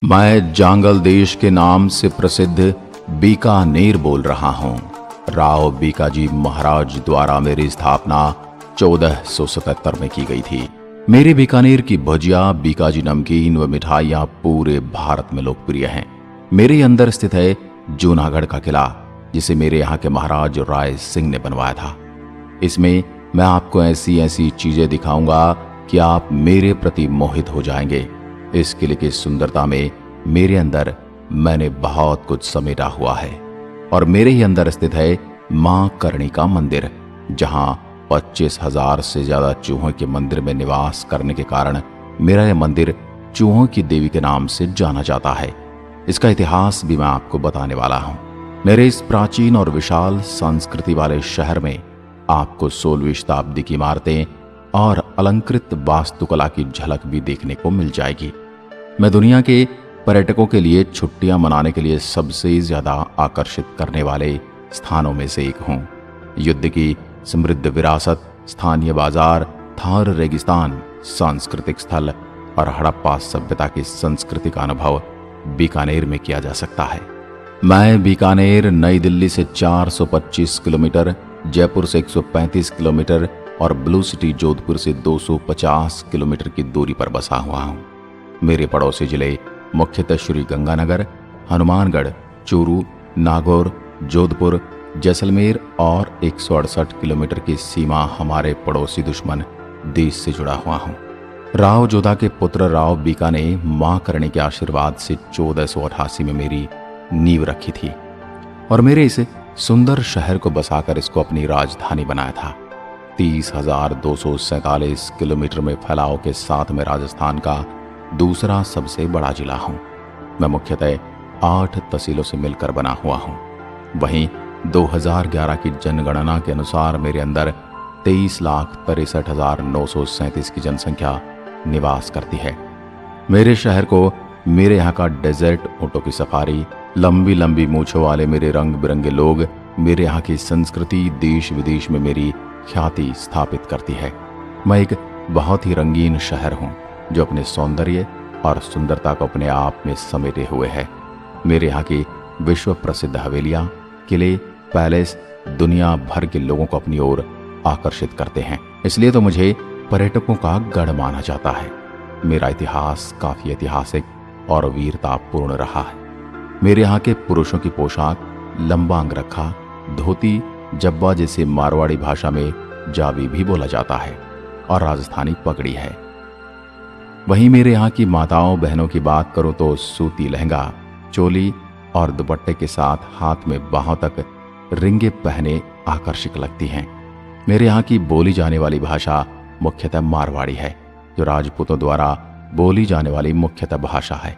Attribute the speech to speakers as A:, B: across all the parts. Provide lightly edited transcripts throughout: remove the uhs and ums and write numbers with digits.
A: मैं जांगल देश के नाम से प्रसिद्ध बीकानेर बोल रहा हूँ। राव बीकाजी महाराज द्वारा मेरी स्थापना 1477 में की गई थी। मेरे बीकानेर की भजिया, बीकाजी नमकीन व मिठाइयाँ पूरे भारत में लोकप्रिय हैं। मेरे अंदर स्थित है जूनागढ़ का किला, जिसे मेरे यहाँ के महाराज राय सिंह ने बनवाया था। इसमें मैं आपको ऐसी ऐसी चीजें दिखाऊंगा कि आप मेरे प्रति मोहित हो जाएंगे। इस किले की सुंदरता में मेरे अंदर मैंने बहुत कुछ समेटा हुआ है। और मेरे ही अंदर स्थित है मां करणी का मंदिर, जहां 25,000 से ज्यादा चूहों के मंदिर में निवास करने के कारण मेरा यह मंदिर चूहों की देवी के नाम से जाना जाता है। इसका इतिहास भी मैं आपको बताने वाला हूं। मेरे इस प्राचीन और विशाल संस्कृति वाले शहर में आपको 16वीं शताब्दी की इमारतें और अलंकृत वास्तुकला की झलक भी देखने को मिल जाएगी। मैं दुनिया के पर्यटकों के लिए छुट्टियां मनाने के लिए सबसे ज्यादा आकर्षित करने वाले स्थानों में से एक हूं। युद्ध की समृद्ध विरासत, स्थानीय बाजार, थार रेगिस्तान, सांस्कृतिक स्थल और हड़प्पा सभ्यता की संस्कृति का अनुभव बीकानेर में किया जा सकता है। मैं बीकानेर नई दिल्ली से 425 किलोमीटर, जयपुर से 135 किलोमीटर और ब्लू सिटी जोधपुर से 250 किलोमीटर की दूरी पर बसा हुआ हूँ। मेरे पड़ोसी जिले मुख्यतः श्री गंगानगर, हनुमानगढ़, चूरू, नागौर, जोधपुर, जैसलमेर और 168 किलोमीटर की सीमा हमारे पड़ोसी दुश्मन देश से जुड़ा हुआ हूँ। राव जोधा के पुत्र राव बीका ने मां करणी के आशीर्वाद से 1488 में मेरी नींव रखी थी और मेरे इस सुंदर शहर को बसाकर इसको अपनी राजधानी बनाया था। 30,247 किलोमीटर में फैलाव के साथ में राजस्थान का दूसरा सबसे बड़ा जिला हूं। मैं मुख्यतः 8 तहसीलों से मिलकर बना हुआ हूं। वहीं 2011 की जनगणना के अनुसार मेरे अंदर 23,63,937 की जनसंख्या निवास करती है। मेरे शहर को मेरे यहाँ का डेजर्ट ऊँटों की सफारी, लंबी लंबी मूछों वाले मेरे रंग बिरंगे लोग, मेरे यहाँ की संस्कृति देश विदेश में मेरी ख्याति स्थापित करती है। मैं एक बहुत ही रंगीन शहर हूँ, जो अपने सौंदर्य और सुंदरता को अपने आप में समेटे हुए है। मेरे यहाँ की विश्व प्रसिद्ध हवेलियाँ, किले, पैलेस दुनिया भर के लोगों को अपनी ओर आकर्षित करते हैं। इसलिए तो मुझे पर्यटकों का गढ़ माना जाता है। मेरा इतिहास काफी ऐतिहासिक और वीरतापूर्ण रहा है। मेरे यहाँ के पुरुषों की पोशाक लंबा अंगरखा, धोती, जब्बा जिसे मारवाड़ी भाषा में जावी भी बोला जाता है, और राजस्थानी पगड़ी है। वहीं मेरे यहाँ की माताओं बहनों की बात करूं तो सूती लहंगा, चोली और दुपट्टे के साथ हाथ में बाहों तक रिंगे पहने आकर्षक लगती हैं। मेरे यहाँ की बोली जाने वाली भाषा मुख्यतः मारवाड़ी है, जो राजपूतों द्वारा बोली जाने वाली मुख्यतः भाषा है।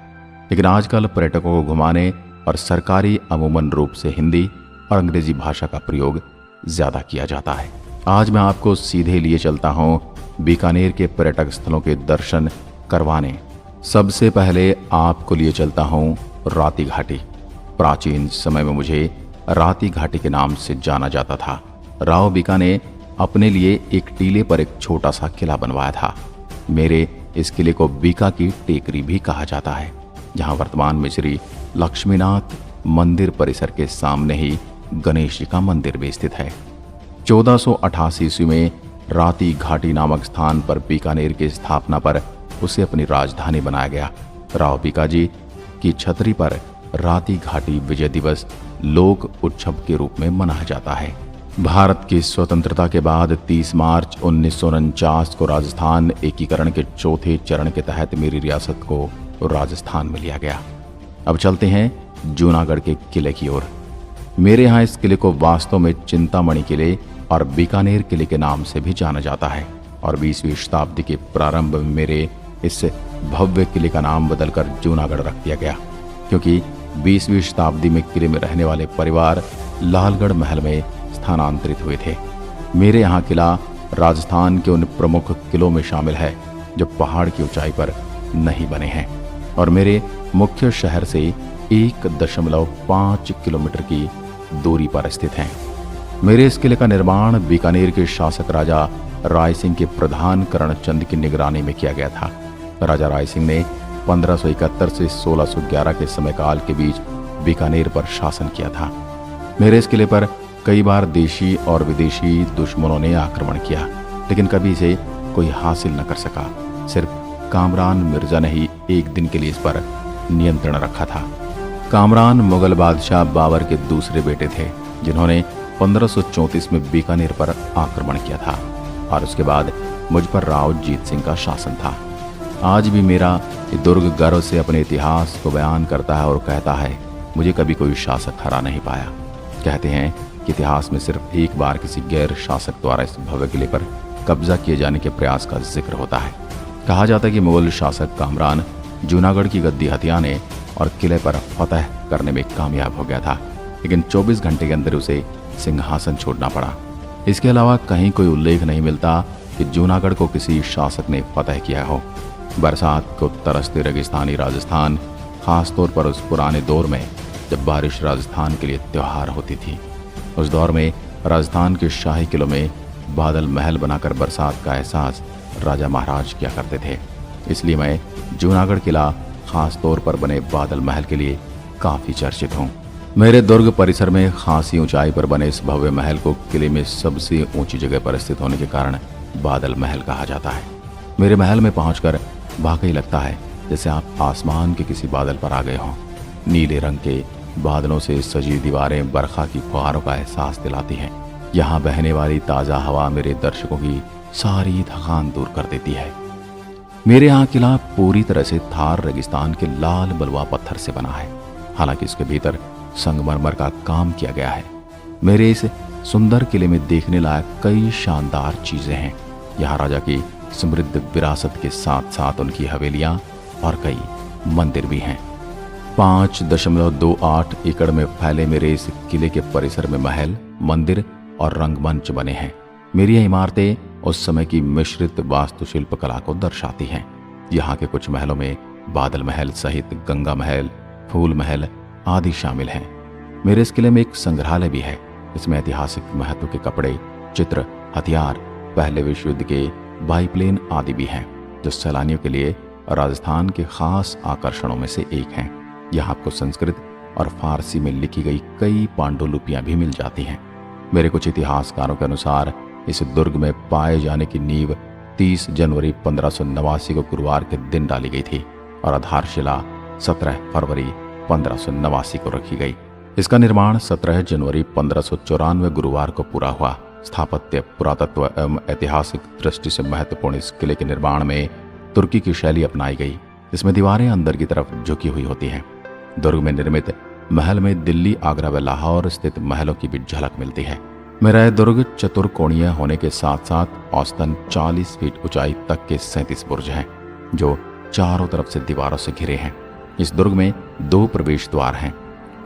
A: लेकिन आजकल पर्यटकों को घुमाने और सरकारी अमूमन रूप से हिंदी और अंग्रेजी भाषा का प्रयोग ज्यादा किया जाता है। आज मैं आपको सीधे लिए चलता हूँ बीकानेर के पर्यटक स्थलों के दर्शन करवाने। सबसे पहले आपको लिए चलता हूँ राती घाटी। प्राचीन समय में मुझे राती घाटी के नाम से जाना जाता था। राव बीका ने अपने लिए एक टीले पर एक छोटा सा किला बनवाया था। मेरे इस किले को बीका की टेकरी भी कहा जाता है, जहाँ वर्तमान में श्री लक्ष्मीनाथ मंदिर परिसर के सामने ही गणेश जी का मंदिर भी स्थित है। 1488 ईस्वी में राती घाटी नामक स्थान पर बीकानेर की स्थापना पर उसे अपनी राजधानी बनाया गया। राव बीकाजी की छतरी पर राती घाटी विजय दिवस लोक उत्सव के रूप में मनाया जाता है। भारत की स्वतंत्रता के बाद 30 मार्च 1949 को राजस्थान एकीकरण के चौथे चरण के तहत मेरी रियासत को राजस्थान में लिया गया। अब चलते हैं जूनागढ़ के किले की ओर। मेरे यहाँ इस किले को वास्तव में चिंतामणि किले और बीकानेर किले के नाम से भी जाना जाता है, और 20वीं शताब्दी के प्रारंभ में मेरे इस भव्य किले का नाम बदलकर जूनागढ़ रख दिया गया, क्योंकि 20वीं शताब्दी में किले में रहने वाले परिवार लालगढ़ महल में स्थानांतरित हुए थे। मेरे यहाँ किला राजस्थान के उन प्रमुख किलों में शामिल है जो पहाड़ की ऊंचाई पर नहीं बने हैं और मेरे मुख्य शहर से 1.5 किलोमीटर की दूरी पर स्थित हैं। मेरे इस किले का निर्माण बीकानेर के शासक राजा राय सिंह के प्रधान करणचंद की निगरानी में किया गया था। राजा राय सिंह ने 1571 से 1611 के समयकाल के बीच बीकानेर पर शासन किया था। मेरे इस किले पर कई बार देशी और विदेशी दुश्मनों ने आक्रमण किया, लेकिन कभी इसे कोई हासिल न कर सका। सिर्फ कामरान मिर्जा ने ही एक दिन के लिए इस पर नियंत्रण रखा था। कामरान मुगल बादशाह बाबर के दूसरे बेटे थे, जिन्होंने 1534 में बीकानेर पर आक्रमण किया था और उसके बाद मुझ पर राव जीत सिंह का शासन था। आज भी मेरा ये दुर्ग गर्व से अपने इतिहास को बयान करता है और कहता है, मुझे कभी कोई शासक हरा नहीं पाया। कहते हैं कि इतिहास में सिर्फ एक बार किसी गैर शासक द्वारा इस भव्य किले पर कब्जा किए जाने के प्रयास का जिक्र होता है। कहा जाता है कि मुगल शासक कामरान जूनागढ़ की गद्दी हथियाने और किले पर फतह करने में कामयाब हो गया था, लेकिन 24 घंटे के अंदर उसे सिंहासन छोड़ना पड़ा। इसके अलावा कहीं कोई उल्लेख नहीं मिलता कि जूनागढ़ को किसी शासक ने फतह किया हो। बरसात को तरसते रेगिस्तानी राजस्थान, खासतौर पर उस पुराने दौर में जब बारिश राजस्थान के लिए त्योहार होती थी, उस दौर में राजस्थान के शाही किलों में बादल महल बनाकर बरसात का एहसास राजा महाराज किया करते थे। इसलिए मैं जूनागढ़ किला खास तौर पर बने बादल महल के लिए काफ़ी चर्चित हूँ। मेरे दुर्ग परिसर में खासी ऊंचाई पर बने इस भव्य महल को किले में सबसे ऊंची जगह पर स्थित होने के कारण बादल महल कहा जाता है। मेरे महल में पहुंचकर वाकई लगता है जैसे आप आसमान के किसी बादल पर आ गए हों। नीले रंग के बादलों से सजी दीवारें बरखा की फुहारों का एहसास दिलाती हैं। यहाँ बहने वाली ताज़ा हवा मेरे दर्शकों की सारी थकान दूर कर देती है। मेरे यहाँ किला पूरी तरह से थार रेगिस्तान के लाल बलुआ पत्थर से बना है, हालांकि इसके भीतर संगमरमर का काम किया गया है। मेरे इस सुंदर किले में देखने लायक कई शानदार चीजें हैं। यहाँ राजा की समृद्ध विरासत के साथ साथ उनकी हवेलियां और कई मंदिर भी हैं। 5.28 एकड़ में फैले मेरे इस किले के परिसर में महल, मंदिर और रंगमंच बने हैं। मेरी ये इमारतें उस समय की मिश्रित वास्तुशिल्प कला को दर्शाती हैं। यहाँ के कुछ महलों में बादल महल सहित गंगा महल, फूल महल आदि शामिल हैं। मेरे इस किले में एक संग्रहालय भी है। इसमें ऐतिहासिक महत्व के कपड़े, चित्र, हथियार, पहले विश्व युद्ध के बाईप्लेन आदि भी हैं, जो सैलानियों के लिए राजस्थान के खास आकर्षणों में से एक हैं। यहाँ आपको संस्कृत और फारसी में लिखी गई कई पांडुलिपियां भी मिल जाती हैं। मेरे कुछ इतिहासकारों के अनुसार इस दुर्ग में पाए जाने की नींव 30 जनवरी 1589 को गुरुवार के दिन डाली गई थी और आधारशिला 17 फरवरी 1589 को रखी गई। इसका निर्माण 17 जनवरी 1594 गुरुवार को पूरा हुआ। स्थापत्य, पुरातत्व एवं ऐतिहासिक दृष्टि से महत्वपूर्ण इस किले के निर्माण में तुर्की की शैली अपनाई गई। इसमें दीवारें अंदर की तरफ झुकी हुई होती हैं। दुर्ग में निर्मित महल में दिल्ली, आगरा व लाहौर स्थित महलों की भी झलक मिलती है। मेरा यह दुर्ग चतुर्कोणीय होने के साथ साथ औसतन 40 फीट ऊंचाई तक के 37 बुर्ज हैं, जो चारों तरफ से दीवारों से घिरे हैं। इस दुर्ग में 2 प्रवेश द्वार हैं,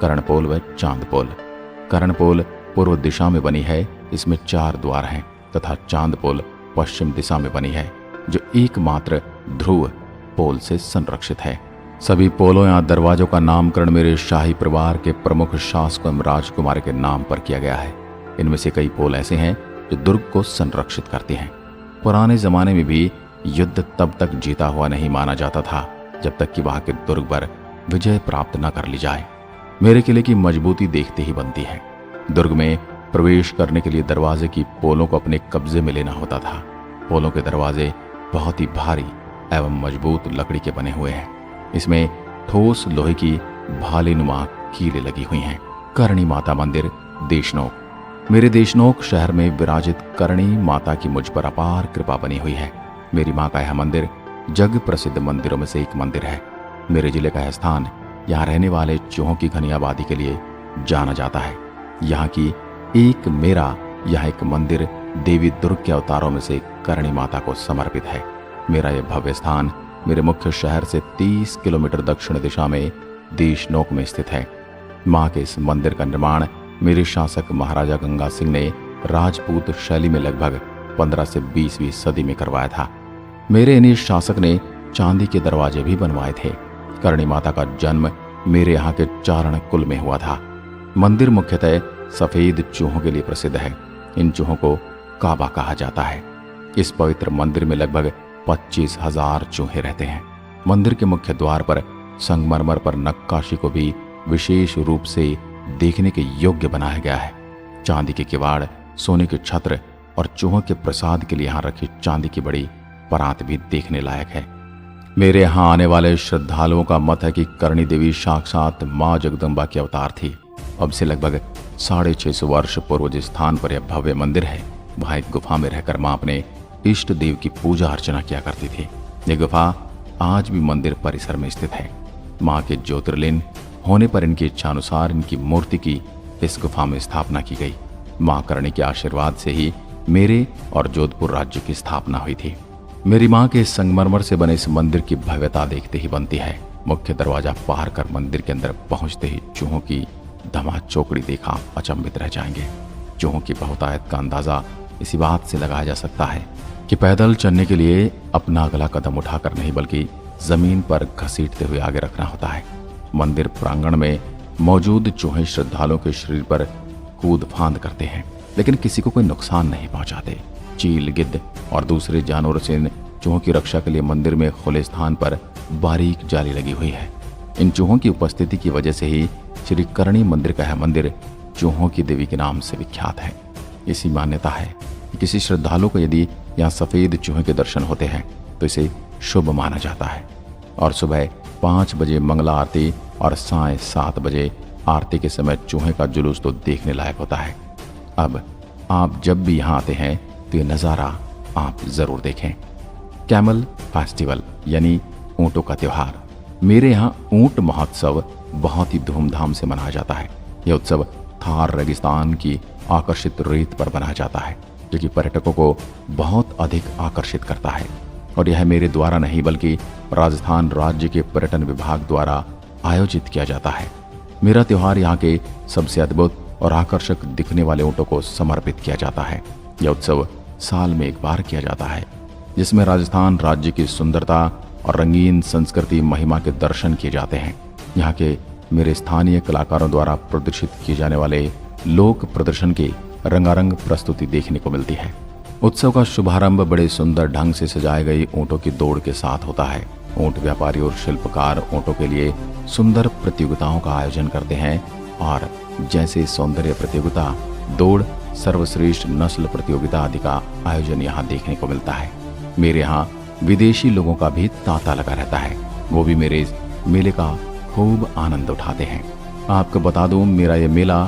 A: कर्णपोल व चांदपोल। कर्णपोल पूर्व दिशा में बनी है, इसमें 4 द्वार हैं, तथा चांदपोल पश्चिम दिशा में बनी है, जो एकमात्र ध्रुव पोल से संरक्षित है। सभी पोलों या दरवाजों का नामकरण मेरे शाही परिवार के प्रमुख शासकों एवं राजकुमार के नाम पर किया गया है। इनमें से कई पोल ऐसे हैं जो दुर्ग को संरक्षित करते हैं। पुराने जमाने में भी युद्ध तब तक जीता हुआ नहीं माना जाता था जब तक कि वहां के दुर्ग पर विजय प्राप्त न कर ली जाए। मेरे किले की मजबूती देखते ही बनती है। दुर्ग में प्रवेश करने के लिए दरवाजे की पोलों को अपने कब्जे में लेना होता था। पोलों के दरवाजे बहुत ही भारी एवं मजबूत लकड़ी के बने हुए हैं। इसमें ठोस लोहे की भालेनुमा कीलें लगी हुई हैं। करणी माता मंदिर, देशनोक। मेरे देशनोक शहर में विराजित करणी माता की मुझ पर अपार कृपा बनी हुई है। मेरी माँ का यह मंदिर जग प्रसिद्ध मंदिरों में से एक मंदिर है। मेरे जिले का यह स्थान यहाँ रहने वाले चूहों की घनी आबादी के लिए जाना जाता है। यहाँ की यहाँ एक मंदिर देवी दुर्ग के अवतारों में से करणी माता को समर्पित है। मेरा यह भव्य स्थान मेरे मुख्य शहर से 30 किलोमीटर दक्षिण दिशा में देशनोक में स्थित है। माँ के इस मंदिर का निर्माण मेरे शासक महाराजा गंगा सिंह ने राजपूत शैली में लगभग 15 से 20वीं सदी में करवाया था। मेरे इन्हीं शासक ने चांदी के दरवाजे भी बनवाए थे। करणी माता का जन्म मेरे यहाँ के चारण कुल में हुआ था। मंदिर मुख्यतः सफेद चूहों के लिए प्रसिद्ध है। इन चूहों को काबा कहा जाता है। इस पवित्र मंदिर में लगभग 25,000 चूहे रहते हैं। मंदिर के मुख्य द्वार पर संगमरमर पर नक्काशी को भी विशेष रूप से देखने के योग्य बनाया गया है। चांदी के किवाड़, सोने के छत्र और चूहों के प्रसाद के लिए यहाँ रखी चांदी की बड़ी परात भी देखने लायक है। मेरे यहाँ आने वाले श्रद्धालुओं का मत है कि करणी देवी साक्षात मां जगदम्बा की अवतार थी। अब से लगभग 650 वर्ष पूर्व जिस स्थान पर यह भव्य मंदिर है, वहां एक गुफा में रहकर मां अपने इष्ट देव की पूजा अर्चना किया करती थी। यह गुफा आज भी मंदिर परिसर में स्थित है। मां के ज्योतिर्लिंग होने पर इनकी इच्छानुसार इनकी मूर्ति की इस गुफा में स्थापना की गई। मां करणी के आशीर्वाद से ही मेरे और जोधपुर राज्य की स्थापना हुई थी। मेरी मां के संगमरमर से बने इस मंदिर की भव्यता देखते ही बनती है। मुख्य दरवाजा पार कर मंदिर के अंदर पहुंचते ही चूहों की धमा चौकड़ी देखा अचंभित रह जाएंगे। चूहों की बहुतायत का अंदाजा इसी बात से लगाया जा सकता है कि पैदल चलने के लिए अपना अगला कदम उठाकर नहीं बल्कि जमीन पर घसीटते हुए आगे रखना होता है। मंदिर प्रांगण में मौजूद चूहे श्रद्धालुओं के शरीर पर कूद फांद करते हैं, लेकिन किसी को कोई नुकसान नहीं पहुंचाते। चील, गिद्ध और दूसरे जानवरों से इन चूहों की रक्षा के लिए मंदिर में खुले स्थान पर बारीक जाली लगी हुई है। इन चूहों की उपस्थिति की वजह से ही श्री करणी मंदिर का यह मंदिर चूहों की देवी के नाम से विख्यात है। इसी मान्यता है कि किसी श्रद्धालु को यदि यहाँ सफेद चूहे के दर्शन होते हैं तो इसे शुभ माना जाता है। और सुबह 5 बजे मंगला आरती और साय 7 बजे आरती के समय चूहे का जुलूस तो देखने लायक होता है। अब आप जब भी यहाँ आते हैं तो ये नज़ारा आप जरूर देखें। कैमल फेस्टिवल यानी ऊँटों का त्योहार। मेरे यहाँ ऊँट महोत्सव बहुत ही धूमधाम से मनाया जाता है। यह उत्सव थार रेगिस्तान की आकर्षित रेत पर मनाया जाता है, जो कि पर्यटकों को बहुत अधिक आकर्षित करता है। और यह मेरे द्वारा नहीं बल्कि राजस्थान राज्य के पर्यटन विभाग द्वारा आयोजित किया जाता है। मेरा त्योहार यहाँ के सबसे अद्भुत और आकर्षक दिखने वाले ऊँटों को समर्पित किया जाता है। यह उत्सव साल में एक बार किया जाता है, जिसमें राजस्थान राज्य की सुंदरता और रंगीन संस्कृति महिमा के दर्शन किए जाते हैं। यहाँ के मेरे स्थानीय कलाकारों द्वारा प्रदर्शित किए जाने वाले लोक प्रदर्शन की रंगारंग प्रस्तुति देखने को मिलती है। उत्सव का शुभारंभ बड़े सुंदर ढंग से सजाए गई ऊँटों की दौड़ के साथ होता है। ऊँट व्यापारी और शिल्पकार ऊँटों के लिए सुंदर प्रतियोगिताओं का आयोजन करते हैं और जैसे सौंदर्य प्रतियोगिता, दौड़, सर्वश्रेष्ठ नस्ल प्रतियोगिता आदि का आयोजन यहाँ देखने को मिलता है। मेरे यहाँ विदेशी लोगों का भी तांता लगा रहता है। वो भी मेरे इस मेले का खूब आनंद उठाते हैं। आपको बता दूं, मेरा ये मेला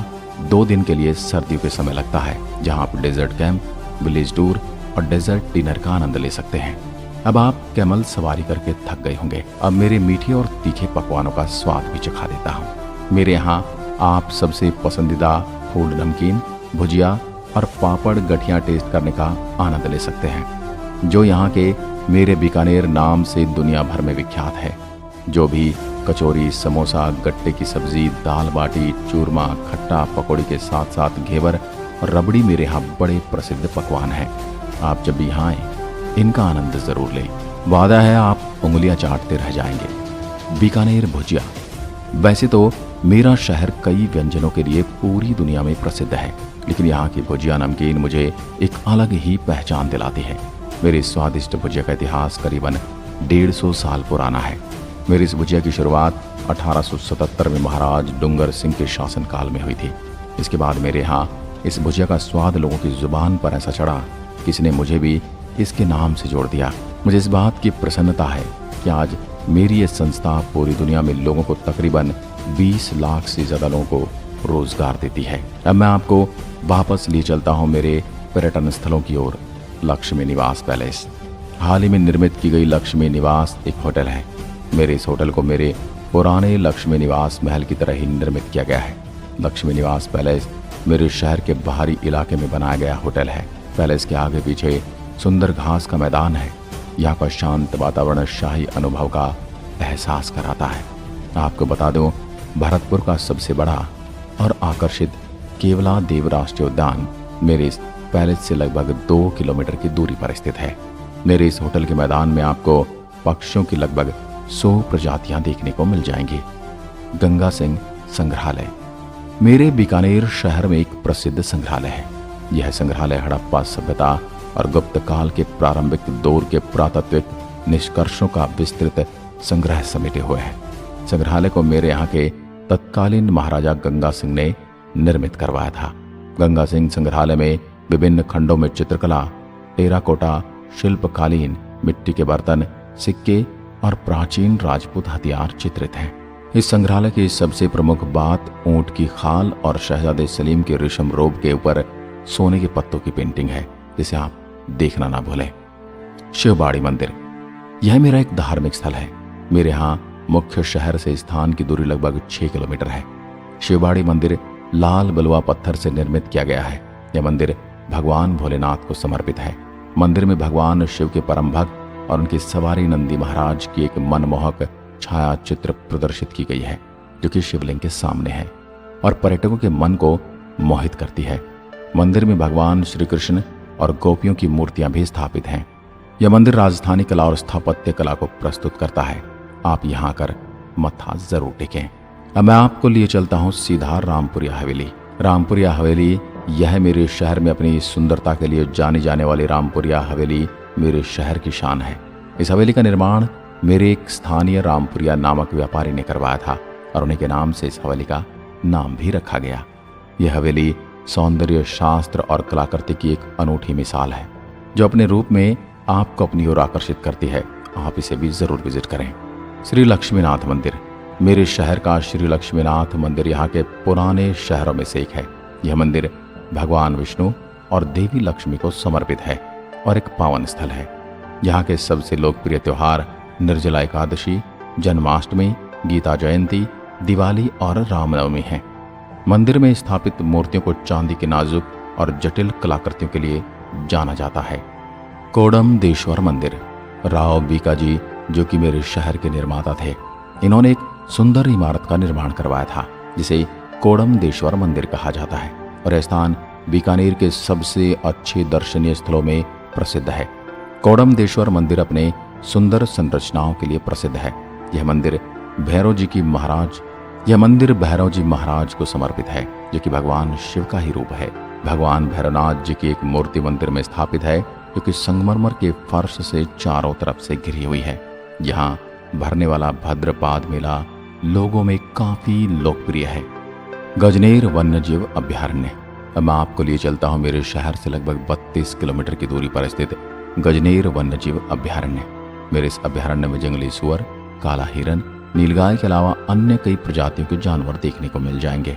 A: 2 दिन के लिए सर्दियों के समय लगता है, जहाँ आप डेजर्ट कैंप, विलेज टूर और डेजर्ट डिनर का आनंद ले सकते हैं। अब आप कैमल सवारी करके थक गए होंगे। अब मेरे मीठे और तीखे पकवानों का स्वाद भी चखा देता हूँ। मेरे यहाँ आप सबसे पसंदीदा फूल, नमकीन, भुजिया और पापड़ गठिया टेस्ट करने का आनंद ले सकते हैं, जो यहाँ के मेरे बीकानेर नाम से दुनिया भर में विख्यात है। जो भी कचौरी, समोसा, गट्टे की सब्जी, दाल बाटी, चूरमा, खट्टा, पकौड़ी के साथ साथ घेवर और रबड़ी मेरे यहाँ बड़े प्रसिद्ध पकवान हैं। आप जब भी यहाँ आए इनका आनंद जरूर लें। वादा है आप उंगलियां चाटते रह जाएंगे। बीकानेर भुजिया। वैसे तो मेरा शहर कई व्यंजनों के लिए पूरी दुनिया में प्रसिद्ध है, लेकिन यहाँ की भुजिया नमकीन मुझे एक अलग ही पहचान दिलाती है। मेरी स्वादिष्ट भुजिया का इतिहास करीबन 150 साल पुराना है। मेरी इस भुजिया की शुरुआत 1877 में महाराज डूंगर सिंह के शासनकाल में हुई थी। इसके बाद मेरे यहाँ इस भुजिया का स्वाद लोगों की जुबान पर ऐसा चढ़ा कि इसने मुझे भी इसके नाम से जोड़ दिया। मुझे इस बात की प्रसन्नता है कि आज मेरी ये संस्था पूरी दुनिया में लोगों को तकरीबन 20 लाख से ज़्यादा लोगों को रोजगार देती है। अब मैं आपको वापस ले चलता हूँ मेरे पर्यटन स्थलों की ओर। लक्ष्मी निवास पैलेस। हाल ही में निर्मित की गई लक्ष्मी निवास एक होटल है। मेरे इस होटल को मेरे पुराने लक्ष्मी निवास महल की तरह ही निर्मित किया गया है। लक्ष्मी निवास पैलेस मेरे शहर के बाहरी इलाके में बनाया गया होटल है। पैलेस के आगे पीछे सुंदर घास का मैदान है। यहाँ का शांत वातावरण शाही अनुभव का एहसास कराता है। आपको बता दूं, भरतपुर का सबसे बड़ा और आकर्षित केवला देव राष्ट्रीय उद्यान मेरे इस पैलेस से लगभग 2 किलोमीटर की दूरी पर स्थित है। मेरे इस होटल के मैदान में आपको पक्षियों की लगभग 100 प्रजातियां देखने को मिल जाएंगी। गंगा सिंह संग्रहालय। मेरे बीकानेर शहर में एक प्रसिद्ध संग्रहालय है। यह संग्रहालय हड़प्पा सभ्यता और गुप्त काल के प्रारंभिक दौर के पुरातात्विक निष्कर्षों का विस्तृत संग्रह समेटे हुए हैं। संग्रहालय को मेरे यहाँ के तत्कालीन महाराजा गंगा सिंह ने निर्मित करवाया था। गंगा सिंह संग्रहालय में विभिन्न खंडों में चित्रकला, टेराकोटा, शिल्पकालीन, मिट्टी के बर्तन, सिक्के और प्राचीन राजपूत हथियार चित्रित हैं। इस संग्रहालय की सबसे प्रमुख बात ऊंट की खाल और शहजादे सलीम के रेशम रोब के ऊपर सोने के पत्तों की पेंटिंग है, जिसे आप देखना ना भूलें। शिवबाड़ी मंदिर, यह मेरा एक धार्मिक स्थल है। मेरे यहाँ मुख्य शहर से स्थान की दूरी लगभग 6 किलोमीटर है। शिवबाड़ी मंदिर लाल बलुआ पत्थर से निर्मित किया गया है। यह मंदिर भगवान भोलेनाथ को समर्पित है। मंदिर में भगवान शिव के परम भक्त और उनकी सवारी नंदी महाराज की एक मनमोहक छाया चित्र प्रदर्शित की गई है, जो कि शिवलिंग के सामने है और पर्यटकों के मन को मोहित करती है। मंदिर में भगवान श्री कृष्ण और गोपियों की मूर्तियां भी स्थापित हैं। यह मंदिर राजस्थानी कला और स्थापत्य कला को प्रस्तुत करता है। आप यहाँ आकर मत्था जरूर टेकें। अब मैं आपको लिए चलता हूँ सीधा रामपुरिया हवेली। रामपुरिया हवेली, यह मेरे शहर में अपनी सुंदरता के लिए जानी जाने वाली रामपुरिया हवेली मेरे शहर की शान है। इस हवेली का निर्माण मेरे एक स्थानीय रामपुरिया नामक व्यापारी ने करवाया था और उन्हीं के नाम से इस हवेली का नाम भी रखा गया। यह हवेली सौंदर्य शास्त्र और कलाकृति की एक अनूठी मिसाल है, जो अपने रूप में आपको अपनी ओर आकर्षित करती है। आप इसे भी जरूर विजिट करें। श्री लक्ष्मीनाथ मंदिर, मेरे शहर का श्री लक्ष्मीनाथ मंदिर यहाँ के पुराने शहरों में से एक है। यह मंदिर भगवान विष्णु और देवी लक्ष्मी को समर्पित है और एक पावन स्थल है। यहाँ के सबसे लोकप्रिय त्योहार निर्जला एकादशी, जन्माष्टमी, गीता जयंती, दिवाली और रामनवमी हैं। मंदिर में स्थापित मूर्तियों को चांदी के नाजुक और जटिल कलाकृतियों के लिए जाना जाता है। कोडमदेश्वर मंदिर, राव बीकाजी, जो कि मेरे शहर के निर्माता थे, इन्होंने एक सुंदर इमारत का निर्माण करवाया था, जिसे कोडमदेश्वर मंदिर कहा जाता है और यह स्थान बीकानेर के सबसे अच्छे दर्शनीय स्थलों में प्रसिद्ध है। कोडमदेश्वर मंदिर अपने सुंदर संरचनाओं के लिए प्रसिद्ध है। यह मंदिर भैरव जी महाराज को समर्पित है, जो कि भगवान शिव का ही रूप है। भगवान भैरवनाथ जी की एक मूर्ति मंदिर में स्थापित है, जो कि संगमरमर के फर्श से चारों तरफ से घिरी हुई है। यहाँ भरने वाला भद्रपाद मेला लोगों में काफी लोकप्रिय है। गजनेर वन्यजीव अभ्यारण्य, मैं आपको लिए चलता हूँ मेरे शहर से लगभग 32 किलोमीटर की दूरी पर स्थित गजनेर वन्यजीव अभ्यारण्य। मेरे इस अभ्यारण्य में जंगली सुअर, काला हिरन, नीलगाय के अलावा अन्य कई प्रजातियों के जानवर देखने को मिल जाएंगे।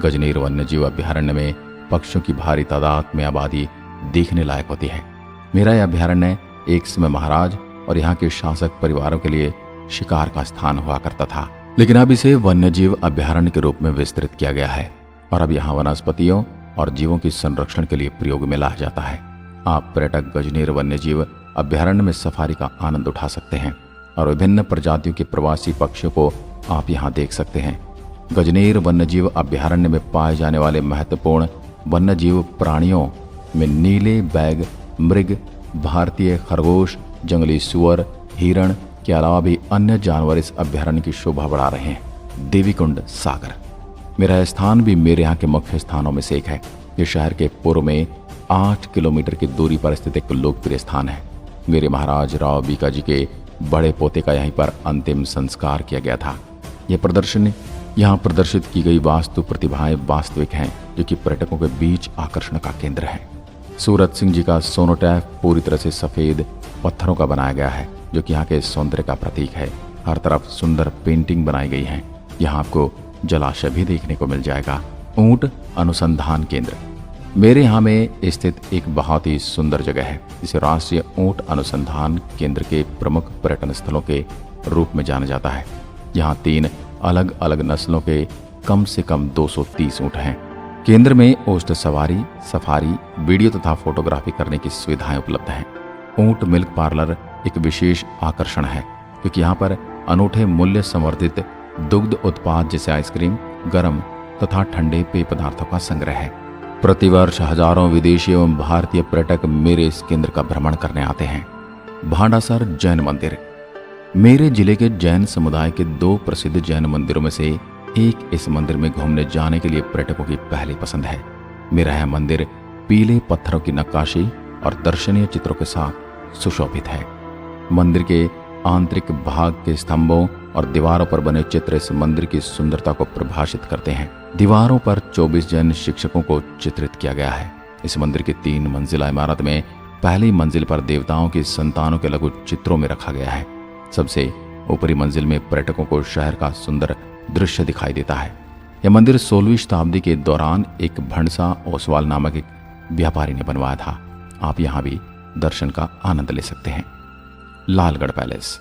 A: गजनेर वन्यजीव अभ्यारण्य में पक्षियों की भारी तादाद में आबादी देखने लायक होती है। मेरा यह अभ्यारण्य एक समय महाराज और यहाँ के शासक परिवारों के लिए शिकार का स्थान हुआ करता था, लेकिन अब इसे वन्यजीव अभ्यारण्य के रूप में विस्तृत किया गया है और अब यहाँ वनस्पतियों और जीवों के संरक्षण के लिए प्रयोग में लाया जाता है। आप पर्यटक गजनेर वन्यजीव अभ्यारण्य में सफारी का आनंद उठा सकते हैं और विभिन्न प्रजातियों के प्रवासी पक्षियों को आप यहाँ देख सकते हैं। गजनेर वन्यजीव अभ्यारण्य में पाए जाने वाले महत्वपूर्ण वन्यजीव प्राणियों में नीले बैग मृग, भारतीय खरगोश, जंगली सुअर, हिरण के अलावा भी अन्य जानवर इस अभ्यारण्य की शोभा बढ़ा रहे हैं। देवीकुंड सागर, मेरा स्थान भी मेरे यहाँ के मुख्य स्थानों में से एक है। ये शहर के पूर्व में 8 किलोमीटर की दूरी पर स्थित एक लोकप्रिय स्थान है। मेरे महाराज राव बीकाजी के बड़े पोते का यहीं पर अंतिम संस्कार किया गया था। यह प्रदर्शनी यहाँ प्रदर्शित की गई वास्तु प्रतिभाएं वास्तविक हैं, जो कि पर्यटकों के बीच आकर्षण का केंद्र है। सूरत सिंह जी का सोनोटैफ पूरी तरह से सफेद पत्थरों का बनाया गया है, जो कि यहाँ के सौंदर्य का प्रतीक है। हर तरफ सुंदर पेंटिंग बनाई गई है। यहाँ आपको जलाशय भी देखने को मिल जाएगा। ऊंट अनुसंधान केंद्र, मेरे यहाँ में स्थित एक बहुत ही सुंदर जगह है, जिसे राष्ट्रीय ऊंट अनुसंधान केंद्र के प्रमुख पर्यटन स्थलों के रूप में जाना जाता है। यहाँ 3 अलग अलग नस्लों के कम से कम 230 ऊंट हैं। केंद्र में ऊंट सवारी, सफारी, वीडियो तथा फोटोग्राफी करने की सुविधाएं उपलब्ध हैं। ऊंट मिल्क पार्लर एक विशेष आकर्षण है, क्योंकि यहाँ पर अनूठे मूल्य संवर्धित दुग्ध उत्पाद जैसे आइसक्रीम, गर्म तथा ठंडे पेय पदार्थों का संग्रह है। प्रतिवर्ष हजारों विदेशी एवं भारतीय पर्यटक मेरे इस केंद्र का भ्रमण करने आते हैं। भांडासर जैन मंदिर, मेरे जिले के जैन समुदाय के 2 प्रसिद्ध जैन मंदिरों में से एक इस मंदिर में घूमने जाने के लिए पर्यटकों की पहली पसंद है। मेरा यह मंदिर पीले पत्थरों की नक्काशी और दर्शनीय चित्रों के साथ सुशोभित है। मंदिर के आंतरिक भाग के स्तंभों और दीवारों पर बने चित्र इस मंदिर की सुंदरता को परिभाषित करते हैं। दीवारों पर 24 जैन शिक्षकों को चित्रित किया गया है। इस मंदिर की 3 मंजिला इमारत में पहली मंजिल पर देवताओं की संतानों के लघु चित्रों में रखा गया है। सबसे ऊपरी मंजिल में पर्यटकों को शहर का सुंदर दृश्य दिखाई देता है। यह मंदिर 16वीं शताब्दी के दौरान एक भंडसा ओसवाल नामक एक व्यापारी ने बनवाया था। आप यहाँ भी दर्शन का आनंद ले सकते हैं। लालगढ़ पैलेस।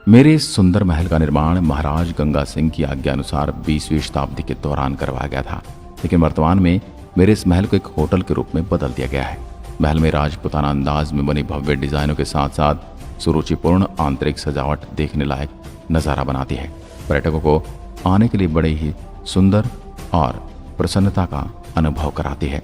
A: मेरे इस सुंदर महल का निर्माण महाराज गंगा सिंह की आज्ञा अनुसार 20वीं शताब्दी के दौरान करवाया गया था, लेकिन वर्तमान में मेरे इस महल को एक होटल के रूप में बदल दिया गया है। महल में राजपूताना अंदाज में बनी भव्य डिजाइनों के साथ साथ सुरुचिपूर्ण आंतरिक सजावट देखने लायक नजारा बनाती है। पर्यटकों को आने के लिए बड़े ही सुंदर और प्रसन्नता का अनुभव कराती है।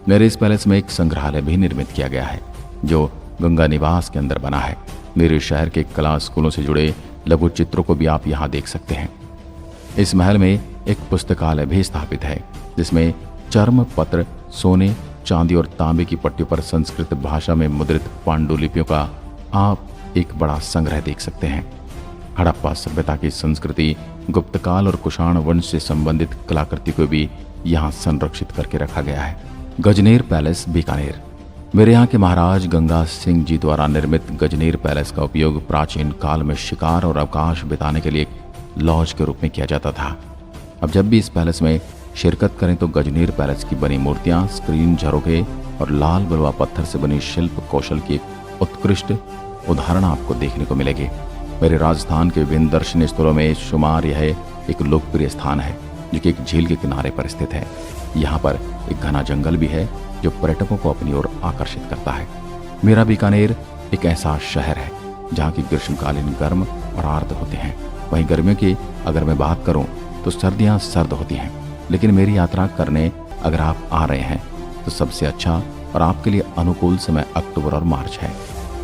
A: मेरे इस पैलेस में एक संग्रहालय भी निर्मित किया गया है जो गंगा निवास के अंदर बना है। मेरे शहर के कला स्कूलों से जुड़े लघु चित्रों को भी आप यहाँ देख सकते हैं। इस महल में एक पुस्तकालय भी स्थापित है जिसमें चर्म पत्र, सोने, चांदी और तांबे की पट्टियों पर संस्कृत भाषा में मुद्रित पांडुलिपियों का आप एक बड़ा संग्रह देख सकते हैं। हड़प्पा सभ्यता की संस्कृति, गुप्तकाल और कुषाण वंश से संबंधित कलाकृति को भी यहाँ संरक्षित करके रखा गया है। गजनेर पैलेस, बीकानेर। मेरे यहाँ के महाराज गंगा सिंह जी द्वारा निर्मित गजनेर पैलेस का उपयोग प्राचीन काल में शिकार और अवकाश बिताने के लिए एक लॉज के रूप में किया जाता था। अब जब भी इस पैलेस में शिरकत करें तो गजनेर पैलेस की बनी मूर्तियां, स्क्रीन, झरोखे और लाल बलुआ पत्थर से बनी शिल्प कौशल की एक उत्कृष्ट उदाहरण आपको देखने को मिलेगी। मेरे राजस्थान के विभिन्न दर्शनीय स्थलों में शुमार यह एक लोकप्रिय स्थान है जो कि एक झील के किनारे पर स्थित है। यहाँ पर एक घना जंगल भी है जो पर्यटकों को अपनी ओर आकर्षित करता है। मेरा बीकानेर एक ऐसा शहर है जहाँ की ग्रीष्मकालीन गर्म और आर्द्र होते हैं। वहीं गर्मियों की अगर मैं बात करूँ तो सर्दियाँ सर्द होती हैं। लेकिन मेरी यात्रा करने अगर आप आ रहे हैं तो सबसे अच्छा और आपके लिए अनुकूल समय अक्टूबर और मार्च है।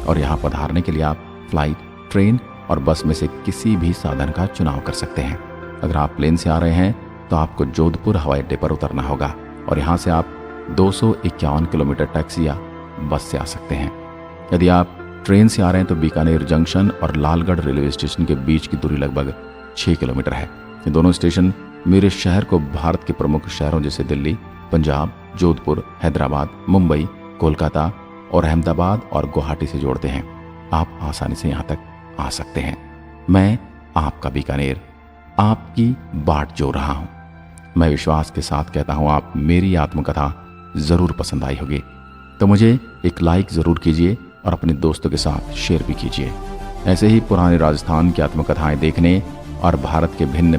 A: और यहाँ पधारने के लिए आप फ्लाइट, ट्रेन और बस में से किसी भी साधन का चुनाव कर सकते हैं। अगर आप प्लेन से आ रहे हैं तो आपको जोधपुर हवाई अड्डे पर उतरना होगा और यहाँ से आप 251 किलोमीटर टैक्सी या बस से आ सकते हैं। यदि आप ट्रेन से आ रहे हैं तो बीकानेर जंक्शन और लालगढ़ रेलवे स्टेशन के बीच की दूरी लगभग 6 किलोमीटर है। ये दोनों स्टेशन मेरे शहर को भारत के प्रमुख शहरों जैसे दिल्ली, पंजाब, जोधपुर, हैदराबाद, मुंबई, कोलकाता और अहमदाबाद और गुवाहाटी से जोड़ते हैं। आप आसानी से यहाँ तक आ सकते हैं। मैं आपका बीकानेर आपकी बाट जोड़ रहा हूँ। मैं विश्वास के साथ कहता हूँ आप मेरी आत्मकथा ज़रूर पसंद आई होगी, तो मुझे एक लाइक ज़रूर कीजिए और अपने दोस्तों के साथ शेयर भी कीजिए। ऐसे ही पुराने राजस्थान की आत्मकथाएं देखने और भारत के भिन्न